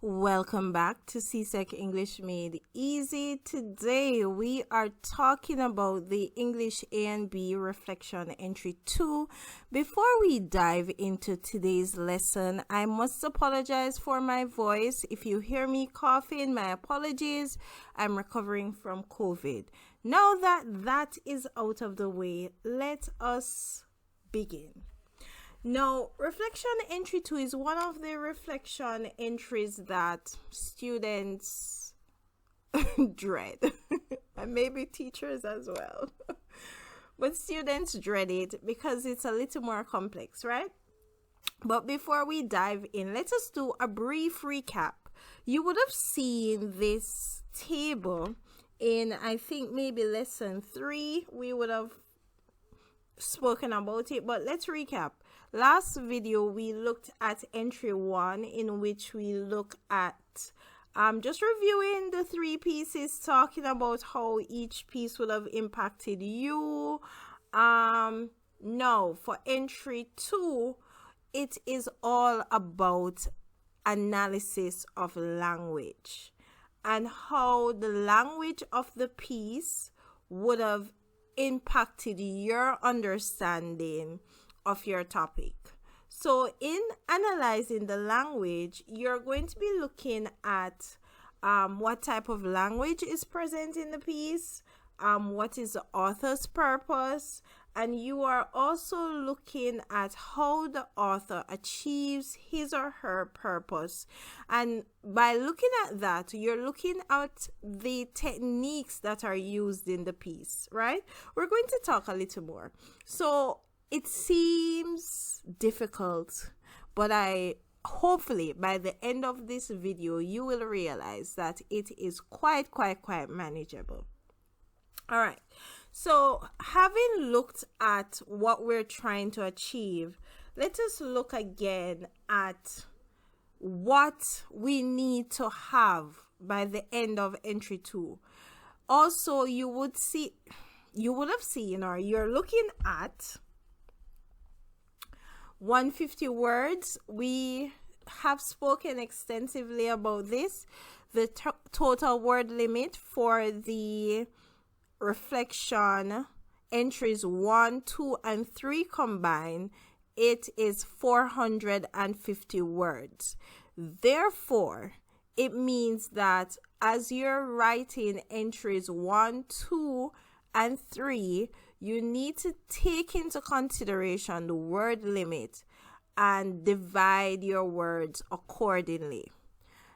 Welcome back to CSEC English Made Easy. Today we are talking about the English A and B Reflection Entry 2. Before we dive into today's lesson, I must apologize for my voice. If you hear me coughing, my apologies. I'm recovering from COVID. Now that is out of the way, let us begin. Now, reflection entry 2 is one of the reflection entries that students dread, and maybe teachers as well. But students dread it because it's a little more complex, right? But before we dive in, let us do a brief recap. You would have seen this table in, I think, maybe lesson 3. We would have spoken about it, but let's recap. Last video we looked at entry 1, in which we look at just reviewing the 3 pieces, talking about how each piece would have impacted you. Now for entry 2, it is all about analysis of language and how the language of the piece would have impacted your understanding of your topic. So in analyzing the language, you're going to be looking at what type of language is present in the piece, what is the author's purpose, and you are also looking at how the author achieves his or her purpose. And by looking at that, you're looking at the techniques that are used in the piece, right? We're going to talk a little more. So it seems difficult, but hopefully by the end of this video, you will realize that it is quite manageable. All right. So having looked at what we're trying to achieve, let us look again at what we need to have by the end of entry 2. Also, you would have seen, or you're looking at 150 words. We have spoken extensively about this. The total word limit for the reflection entries 1, 2, and 3 combined, it is 450 words. Therefore, it means that as you're writing entries 1, 2, and 3, you need to take into consideration the word limit and divide your words accordingly.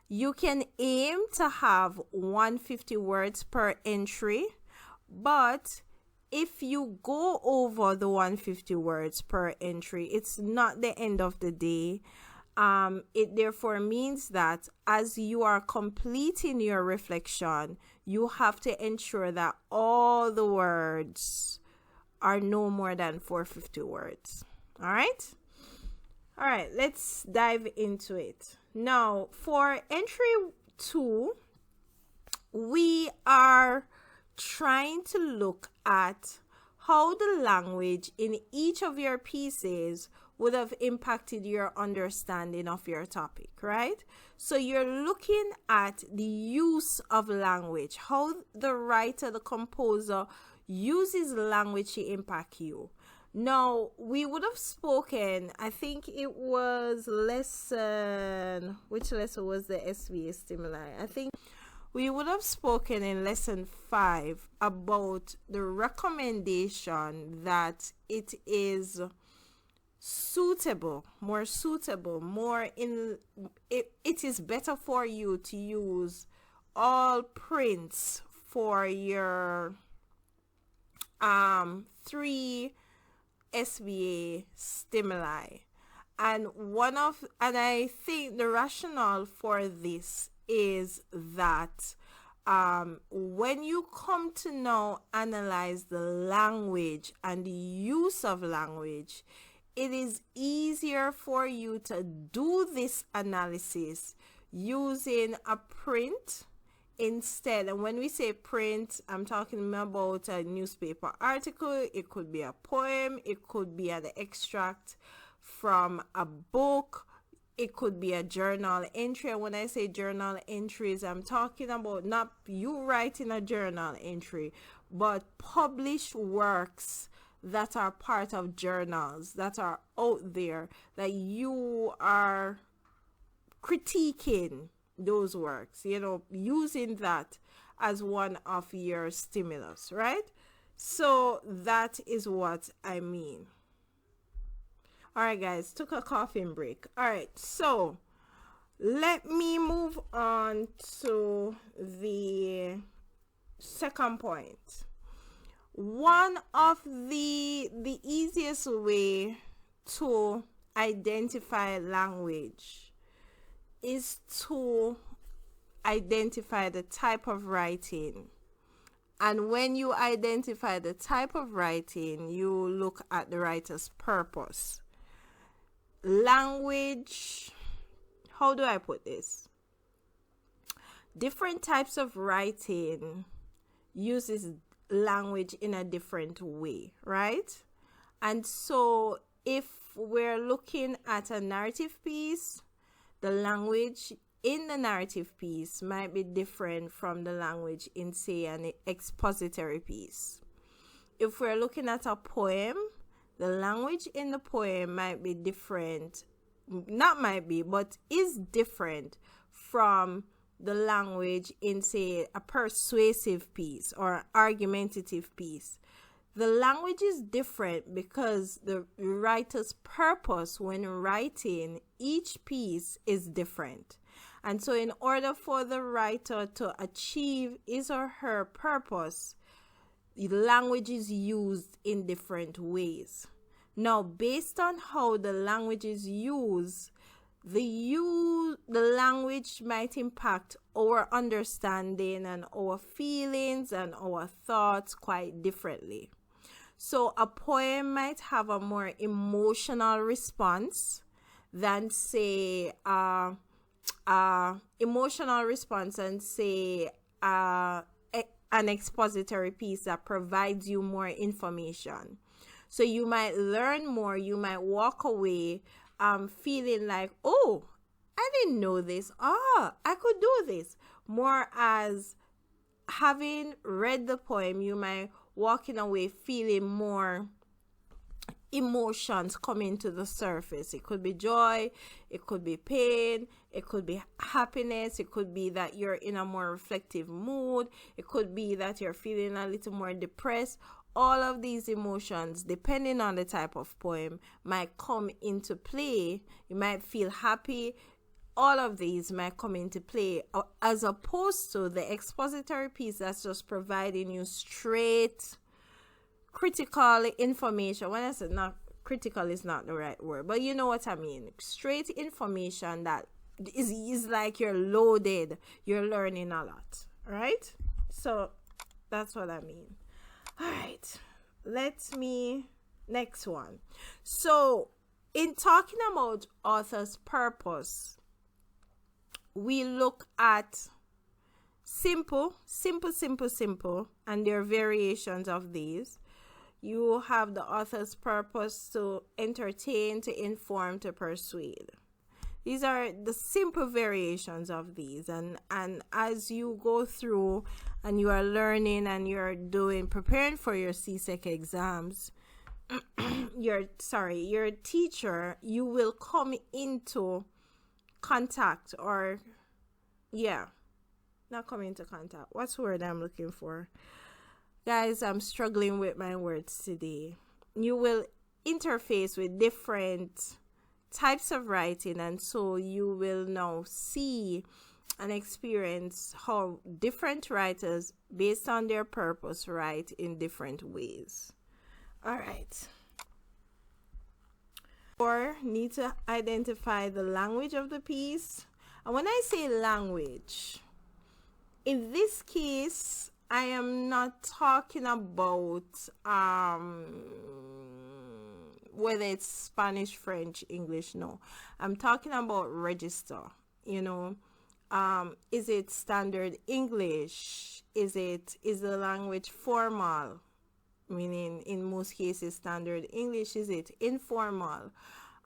You can aim to have 150 words per entry, but if you go over the 150 words per entry, it's not the end of the day. It therefore means that as you are completing your reflection, you have to ensure that all the words are no more than 450 words. All right, let's dive into it. Now, for entry 2, we are trying to look at how the language in each of your pieces would have impacted your understanding of your topic, right? So you're looking at the use of language, how the writer, the composer uses language to impact you. Now, we would have spoken, I think it was which lesson was the SBA stimuli? I think we would have spoken in lesson 5 about the recommendation that it is it is better for you to use all prints for your 3 SBA stimuli. And I think the rationale for this is that when you come to now analyze the language and the use of language, it is easier for you to do this analysis using a print instead. And when we say print, I'm talking about a newspaper article. It could be a poem, it could be an extract from a book. It could be a journal entry. And when I say journal entries, I'm talking about not you writing a journal entry, but published works that are part of journals that are out there, that you are critiquing those works, using that as one of your stimulus, right? So that is what I mean. All right, guys, took a coughing break. All right, so let me move on to the second point. One of the easiest way to identify language is to identify the type of writing. And when you identify the type of writing, you look at the writer's purpose. Language, how do I put this? Different types of writing uses language in a different way, right? And so if we're looking at a narrative piece, the language in the narrative piece might be different from the language in, say, an expository piece. If we're looking at a poem, the language in the poem might be different, not might be, but is different from the language in, say, a persuasive piece or argumentative piece. The language is different because the writer's purpose when writing each piece is different. And so in order for the writer to achieve his or her purpose, the language is used in different ways. Now, based on how the language is used, the language might impact our understanding and our feelings and our thoughts quite differently. So a poem might have a more emotional response than, say, emotional response and, say, an expository piece that provides you more information. So you might learn more, you might walk away feeling like, oh, I didn't know this. I could do this. More as having read the poem, you might walking away feeling more emotions coming to the surface. It could be joy, it could be pain, it could be happiness, it could be that you're in a more reflective mood, it could be that you're feeling a little more depressed. All of these emotions, depending on the type of poem, might come into play. You might feel happy. All of these might come into play, as opposed to the expository piece that's just providing you straight critical information. When I said not critical is not the right word, but you know what I mean. Straight information that is like you're loaded. You're learning a lot, right? So that's what I mean. All right, next one. So in talking about author's purpose, we look at simple, and there are variations of these. You have the author's purpose to entertain, to inform, to persuade. These are the simple variations of these. And as you go through and you are learning and you're preparing for your CSEC exams, your teacher, you will come into contact not come into contact. What's the word I'm looking for? Guys, I'm struggling with my words today. You will interface with different types of writing, and so you will now see and experience how different writers, based on their purpose, write in different ways. All right. Or need to identify the language of the piece. And when I say language, in this case, I am not talking about whether it's Spanish, French, English. No, I'm talking about register. Is it standard English? Is the language formal? Meaning, in most cases, standard English. Is it informal?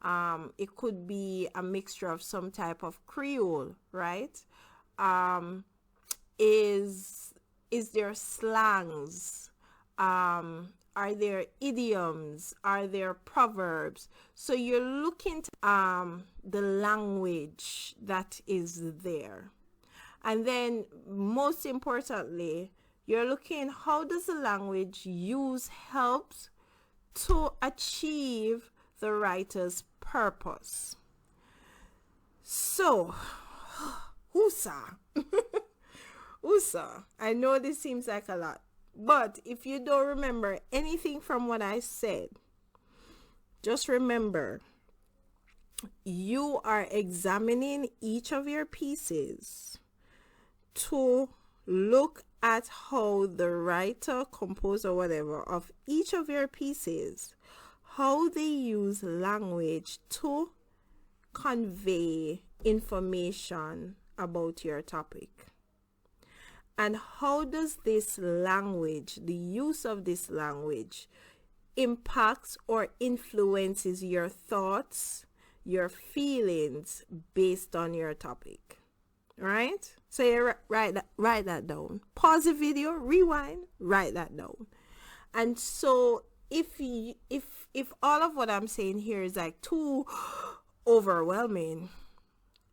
It could be a mixture of some type of Creole, right? Is there slangs? Are there idioms? Are there proverbs? So you're looking to the language that is there. And then most importantly, you're looking how does the language use helps to achieve the writer's purpose. So, USA. USA. I know this seems like a lot, but if you don't remember anything from what I said, just remember you are examining each of your pieces to look at how the writer, composer, whatever, of each of your pieces, how they use language to convey information about your topic. And how does this language, the use of this language, impacts or influences your thoughts, your feelings based on your topic? Right? So you write that down. Pause the video, rewind, write that down. And so if all of what I'm saying here is like too overwhelming,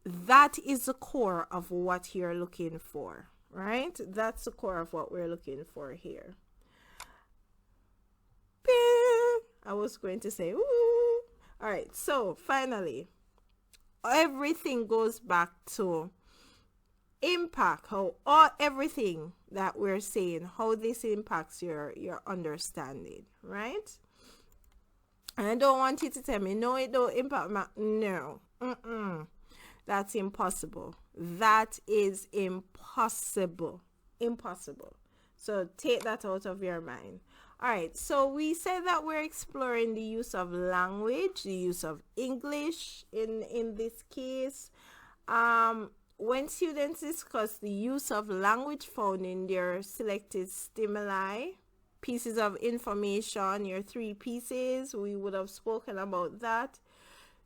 that is the core of what you're looking for, right? That's the core of what we're looking for here. I was going to say, ooh. All right, so finally, everything goes back to impact, everything that we're saying, how this impacts your understanding, right? And I don't want you to tell me, no, it don't impact no. That's impossible. That is impossible. Impossible. So take that out of your mind. All right, so we said that we're exploring the use of language, the use of English in this case. When students discuss the use of language found in their selected stimuli, pieces of information, your 3 pieces, we would have spoken about that.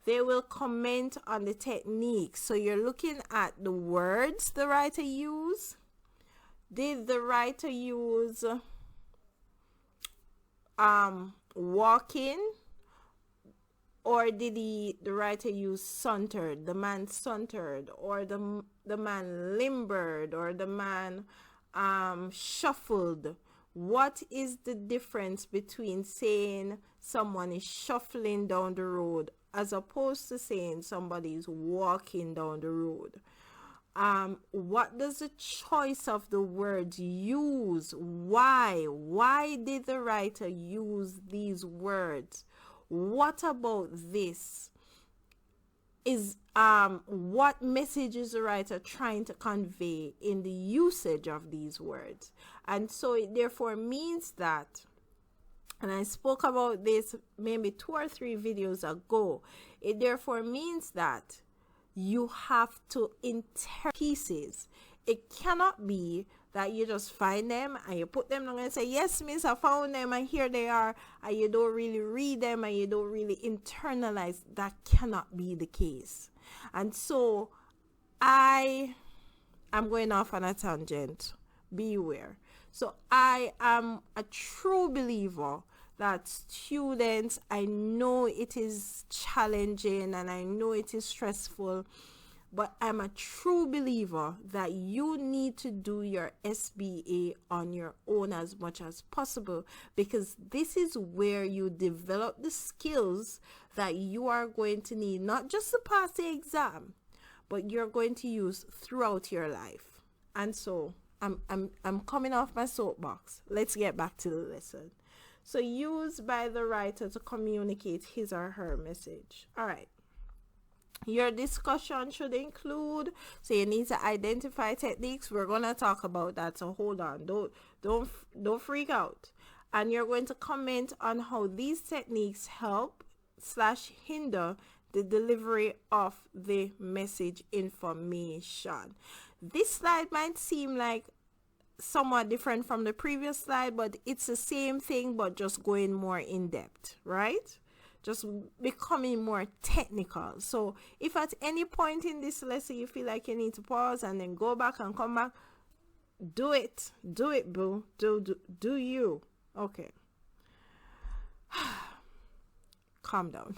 They will comment on the technique. So you're looking at the words the writer used. Did the writer use walking? Or did the writer use sauntered, the man sauntered, or the man limbered, or the man shuffled? What is the difference between saying someone is shuffling down the road as opposed to saying somebody is walking down the road? What does the choice of the words use? Why? Why did the writer use these words? What about this? Is what message is the writer trying to convey in the usage of these words? And so it therefore means that, and I spoke about this maybe 2 or 3 videos ago, it therefore means that you have to interpret pieces. It cannot be that you just find them and you put them down and say, yes, miss, I found them and here they are, and you don't really read them and you don't really internalize. That cannot be the case. And so I'm going off on a tangent. Beware. So I am a true believer that students, I know it is challenging and I know it is stressful, but I'm a true believer that you need to do your SBA on your own as much as possible, because this is where you develop the skills that you are going to need, not just to pass the exam, but you're going to use throughout your life. And so I'm coming off my soapbox. Let's get back to the lesson. So used by the writer to communicate his or her message. All right. Your discussion should include, so you need to identify techniques. We're going to talk about that, so hold on. Don't freak out. And you're going to comment on how these techniques help/hinder the delivery of the message information. This slide might seem like somewhat different from the previous slide, but it's the same thing, but just going more in depth, right? just becoming more technical. So if at any point in this lesson you feel like you need to pause and then go back and come back, do it, boo. Do you. Okay. Calm down.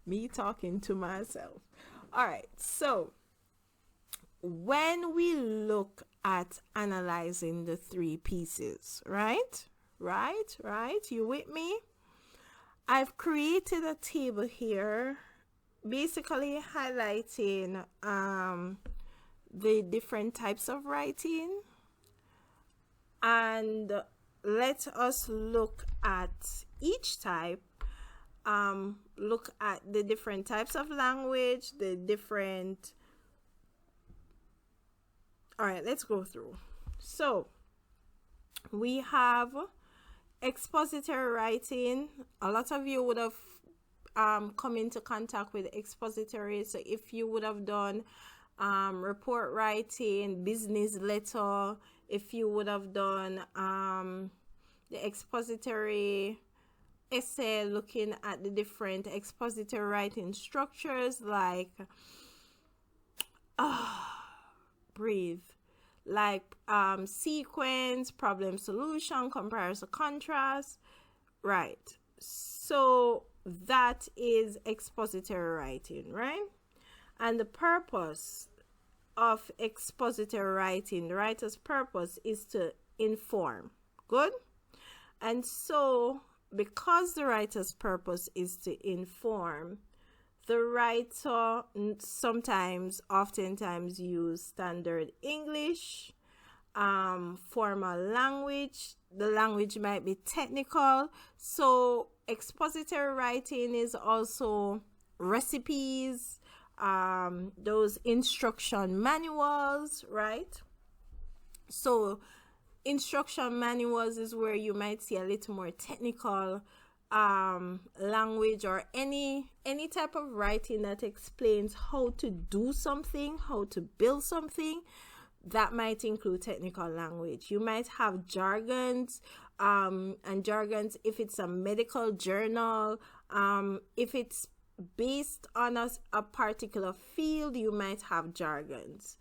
Me talking to myself. All right, so when we look at analyzing the three pieces, right, you with me? I've created a table here basically highlighting the different types of writing, and let us look at each type. Look at the different types of language, the different. All right, let's go through. So we have expository writing. A lot of you would have come into contact with expository. So if you would have done report writing, business letter, if you would have done the expository essay, looking at the different expository writing structures, like breathe, like sequence, problem solution, comparison, contrast, right? So that is expository writing, right? And the purpose of expository writing, the writer's purpose is to inform. Good. And so because the writer's purpose is to inform, the writer oftentimes use standard English, formal language. The language might be technical. So expository writing is also recipes, those instruction manuals, right? So instruction manuals is where you might see a little more technical language, or any type of writing that explains how to do something, how to build something. That might include technical language. You might have jargons, and jargons if it's a medical journal, if it's based on a particular field, you might have jargons.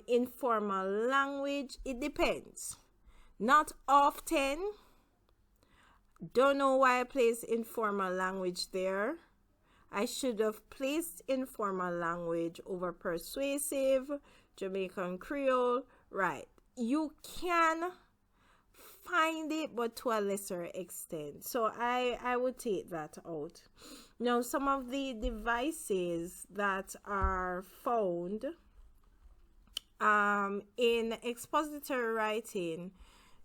Informal language, it depends. Not often. Don't know why I placed informal language there. I should have placed informal language over persuasive, Jamaican Creole. Right. You can find it, but to a lesser extent. So I would take that out. Now, some of the devices that are found in expository writing,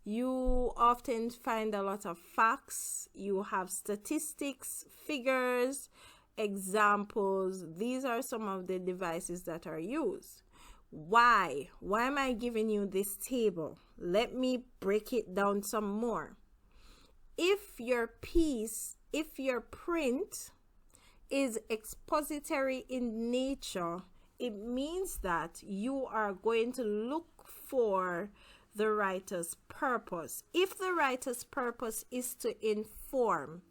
you often find a lot of facts. You have statistics, figures, examples. These are some of the devices that are used. Why am I giving you this table? Let me break it down some more. If your print is expository in nature, it means that you are going to look for the writer's purpose. If the writer's purpose is to inform,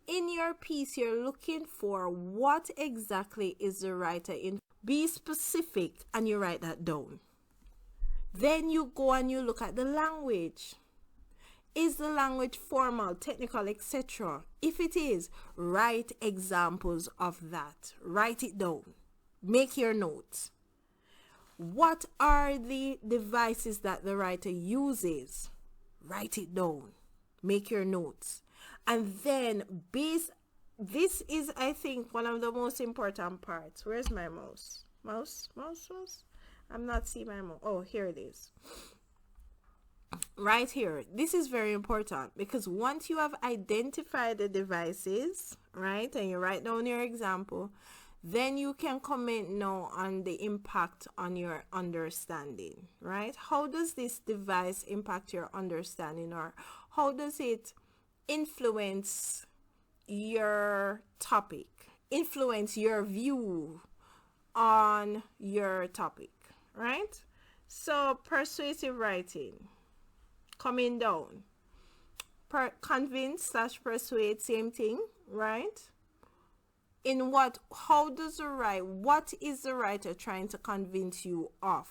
in your piece you're looking for what exactly is the writer in. Be specific and you write that down. Then you go and you look at the language. Is the language formal, technical, etc.? If it is, write examples of that. Write it down. Make your notes. What are the devices that the writer uses? Write it down. Make your notes. And then this is, I think, one of the most important parts. Where's my mouse? Mouse? I'm not seeing my mouse. Oh, here it is. Right here. This is very important because once you have identified the devices, right, and you write down your example, then you can comment now on the impact on your understanding, right? How does this device impact your understanding, or how does it influence your topic, influence your view on your topic, right? So persuasive writing, coming down, convince / persuade, same thing, right? What is the writer trying to convince you of?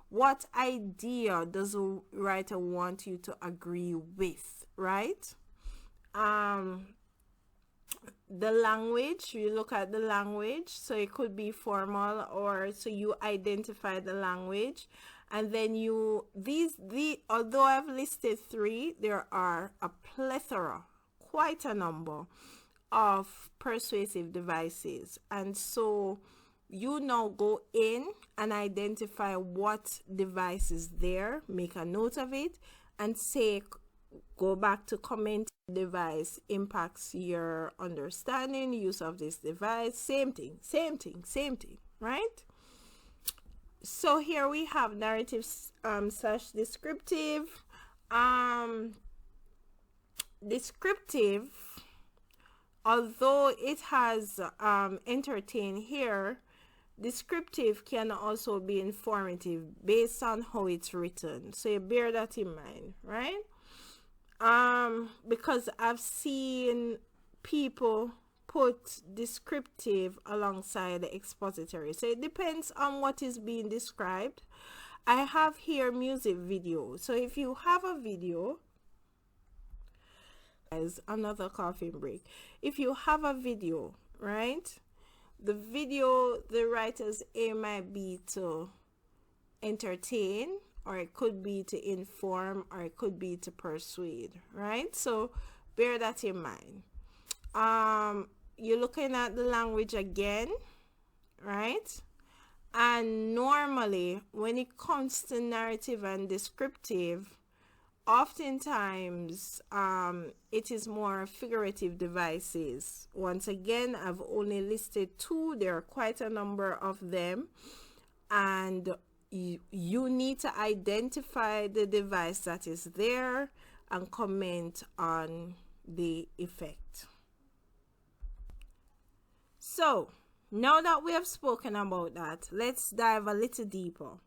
What idea does the writer want you to agree with, right? The language, you look at the language, so it could be formal, or so you identify the language, and then although I've listed 3, there are a plethora, quite a number of persuasive devices, and so you now go in and identify what device is there, make a note of it, and go back to comment device impacts your understanding, use of this device, same thing, right? So here we have narrative / descriptive. Descriptive, although it has entertain here, descriptive can also be informative based on how it's written. So you bear that in mind, right? Because I've seen people put descriptive alongside the expository. So it depends on what is being described. I have here music video. So if you have a video, as another coughing break, if you have a video, right, the video, the writer's aim might be to entertain, or it could be to inform, or it could be to persuade, right? So bear that in mind. You're looking at the language again, right? And normally when it comes to narrative and descriptive, oftentimes it is more figurative devices. Once again, I've only listed 2. There are quite a number of them, and you need to identify the device that is there and comment on the effect. So now that we have spoken about that, let's dive a little deeper.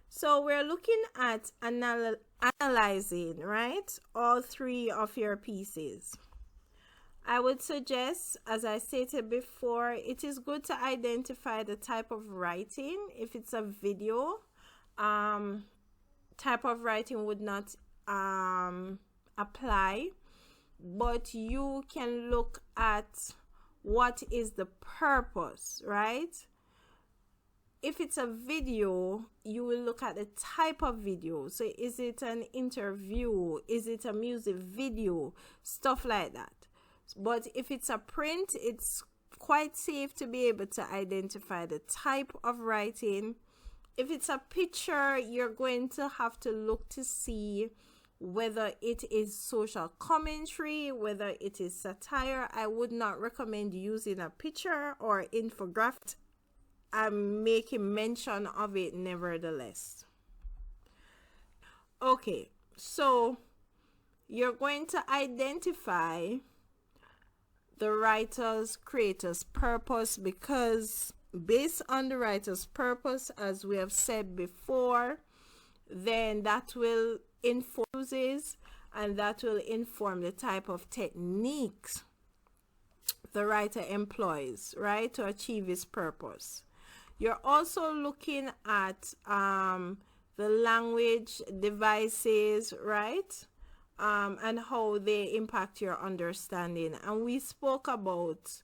So we're looking at analyzing, right, all 3 of your pieces. I would suggest, as I stated before, it is good to identify the type of writing. If it's a video, type of writing would not apply, but you can look at what is the purpose, right? If it's a video, you will look at the type of video. So is it an interview? Is it a music video? Stuff like that. But if it's a print, it's quite safe to be able to identify the type of writing. If it's a picture, you're going to have to look to see whether it is social commentary, whether it is satire. I would not recommend using a picture or infographic. I'm making mention of it nevertheless. Okay, so you're going to identify the writer's, creator's purpose, because based on the writer's purpose, as we have said before, then that will inform uses, and that will inform the type of techniques the writer employs, right, to achieve his purpose. You're also looking at the language devices, right, and how they impact your understanding. And we spoke about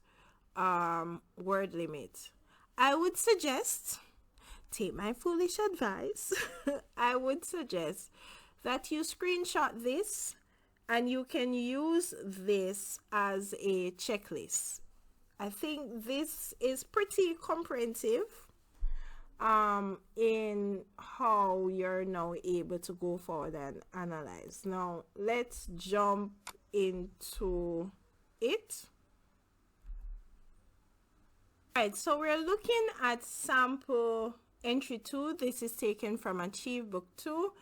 word limit. I would suggest, take my foolish advice, I would suggest that you screenshot this and you can use this as a checklist. I think this is pretty comprehensive in how you're now able to go forward and analyze. Now let's jump into it. Alright, so we're looking at sample entry 2. This is taken from Achieve Book 2,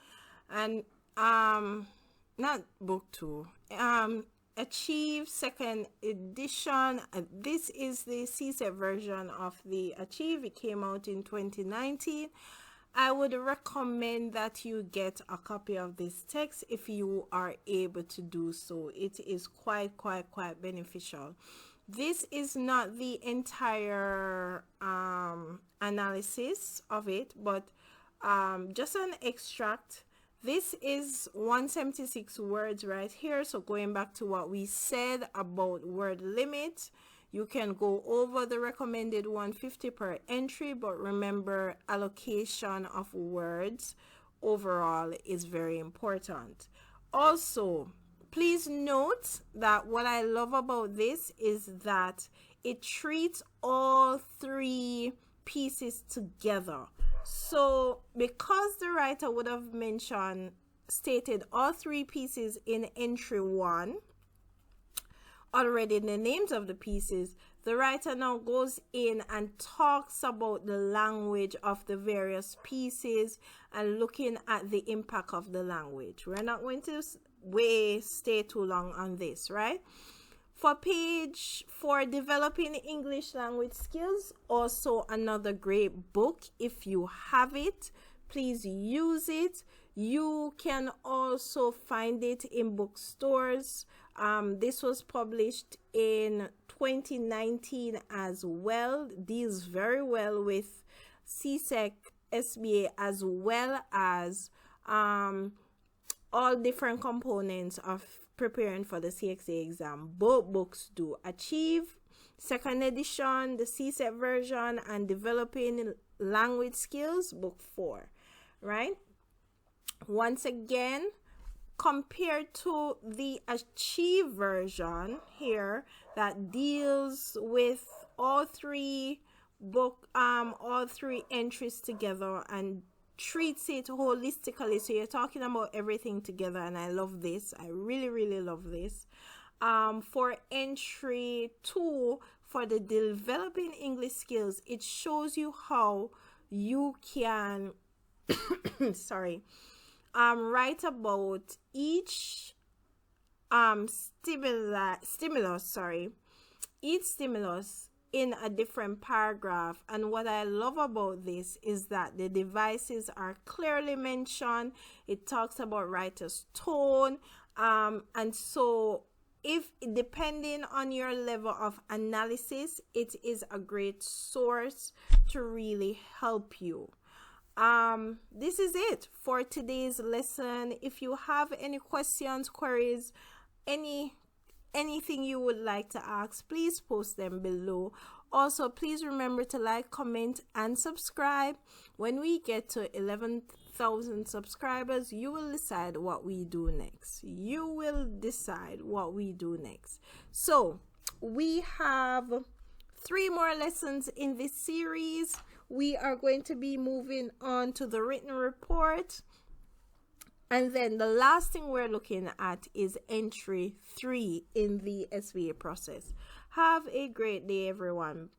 and not Book 2, Achieve second edition. This is the CSEC version of the Achieve. It came out in 2019, I would recommend that you get a copy of this text if you are able to do so. It is quite beneficial. This is not the entire analysis of it, but just an extract. This is 176 words right here. So going back to what we said about word limit, you can go over the recommended 150 per entry, but remember, allocation of words overall is very important. Also, please note that what I love about this is that it treats all three pieces together. So because the writer would have stated all three pieces in entry 1 already in the names of the pieces, the writer now goes in and talks about the language of the various pieces and looking at the impact of the language. We're not going to stay too long on this, right? For developing English language skills, also another great book. If you have it, please use it. You can also find it in bookstores. This was published in 2019 as well. Deals very well with CSEC, SBA, as well as all different components of preparing for the CXA exam. Both books do. Achieve, second edition, the CSEC version, and Developing Language Skills, book 4, right? Once again, compared to the Achieve version here that deals with all three entries together and treats it holistically. So you're talking about everything together, and I love this. I really love this. For entry 2, for the Developing English Skills, it shows you how you can write about each stimulus in a different paragraph. And what I love about this is that the devices are clearly mentioned. It talks about writer's tone, and so if depending on your level of analysis, it is a great source to really help you. This is it for today's lesson. If you have any questions, queries, anything you would like to ask, please post them below. Also, please remember to like, comment, and subscribe. When we get to 11,000 subscribers, you will decide what we do next. So we have 3 more lessons in this series. We are going to be moving on to the written report. And then the last thing we're looking at is entry 3 in the SBA process. Have a great day, everyone.